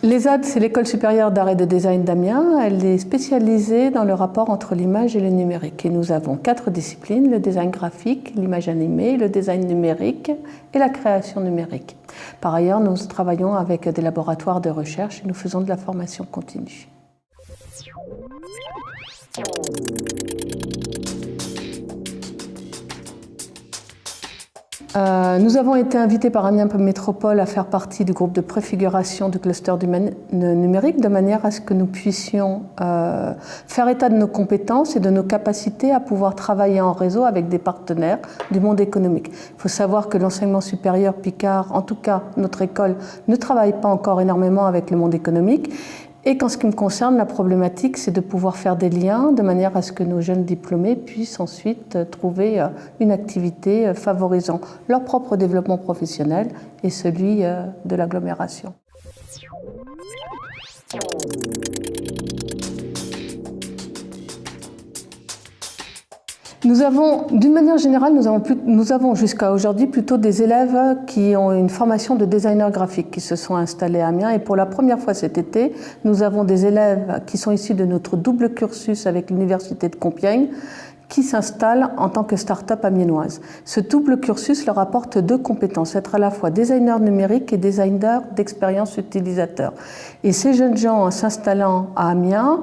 L'ESAD, c'est l'École supérieure d'art et de design d'Amiens. Elle est spécialisée dans le rapport entre l'image et le numérique. Et nous avons 4 disciplines, le design graphique, l'image animée, le design numérique et la création numérique. Par ailleurs, nous travaillons avec des laboratoires de recherche et nous faisons de la formation continue. Nous avons été invités par Amiens Métropole à faire partie du groupe de préfiguration du cluster du numérique de manière à ce que nous puissions faire état de nos compétences et de nos capacités à pouvoir travailler en réseau avec des partenaires du monde économique. Il faut savoir que l'enseignement supérieur Picard, en tout cas notre école, ne travaille pas encore énormément avec le monde économique. Et qu'en ce qui me concerne, la problématique, c'est de pouvoir faire des liens de manière à ce que nos jeunes diplômés puissent ensuite trouver une activité favorisant leur propre développement professionnel et celui de l'agglomération. Nous avons, d'une manière générale, nous avons jusqu'à aujourd'hui plutôt des élèves qui ont une formation de designer graphique qui se sont installés à Amiens. Et pour la première fois cet été, nous avons des élèves qui sont issus de notre double cursus avec l'Université de Compiègne qui s'installent en tant que start-up amiénoise. Ce double cursus leur apporte 2 compétences, être à la fois designer numérique et designer d'expérience utilisateur. Et ces jeunes gens s'installant à Amiens,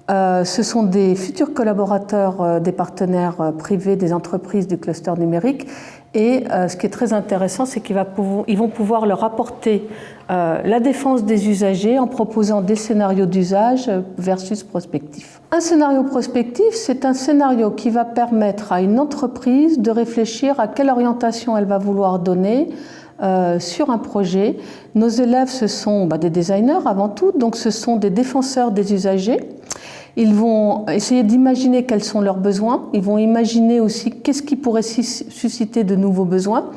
ce sont des futurs collaborateurs des partenaires privés des entreprises du cluster numérique et ce qui est très intéressant, c'est qu'ils vont pouvoir leur apporter la défense des usagers en proposant des scénarios d'usage versus prospectifs. Un scénario prospectif, c'est un scénario qui va permettre à une entreprise de réfléchir à quelle orientation elle va vouloir donner sur un projet. Nos élèves, ce sont des designers avant tout, donc ce sont des défenseurs des usagers. Ils vont essayer d'imaginer quels sont leurs besoins, ils vont imaginer aussi qu'est-ce qui pourrait susciter de nouveaux besoins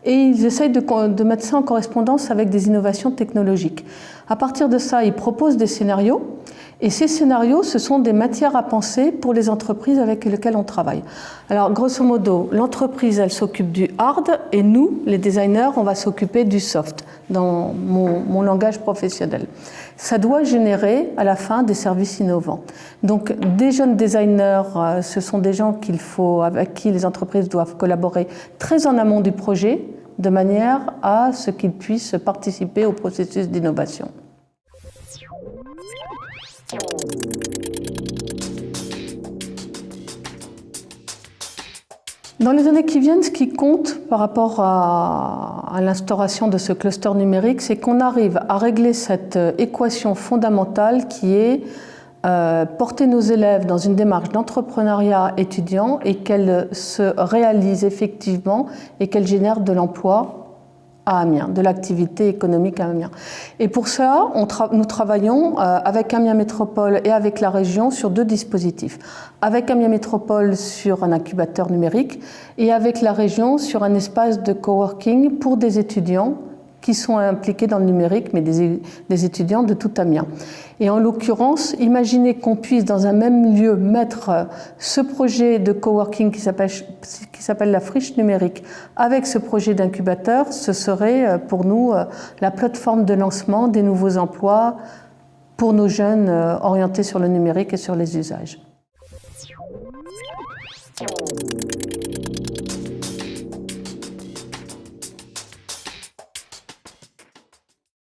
et ils essayent de mettre ça en correspondance avec des innovations technologiques. À partir de ça, ils proposent des scénarios et ces scénarios, ce sont des matières à penser pour les entreprises avec lesquelles on travaille. Alors, grosso modo, l'entreprise, elle s'occupe du hard et nous, les designers, on va s'occuper du soft dans mon langage professionnel. Ça doit générer à la fin des services innovants. Donc des jeunes designers, ce sont des gens avec qui les entreprises doivent collaborer très en amont du projet de manière à ce qu'ils puissent participer au processus d'innovation. Dans les années qui viennent, ce qui compte par rapport à l'instauration de ce cluster numérique, c'est qu'on arrive à régler cette équation fondamentale qui est porter nos élèves dans une démarche d'entrepreneuriat étudiant et qu'elle se réalise effectivement et qu'elle génère de l'emploi à Amiens, de l'activité économique à Amiens. Et pour ça, nous travaillons avec Amiens Métropole et avec la région sur 2 dispositifs. Avec Amiens Métropole sur un incubateur numérique et avec la région sur un espace de coworking pour des étudiants qui sont impliqués dans le numérique, mais des étudiants de tout Amiens. Et en l'occurrence, imaginez qu'on puisse dans un même lieu mettre ce projet de coworking qui s'appelle la friche numérique avec ce projet d'incubateur, ce serait pour nous la plateforme de lancement des nouveaux emplois pour nos jeunes orientés sur le numérique et sur les usages.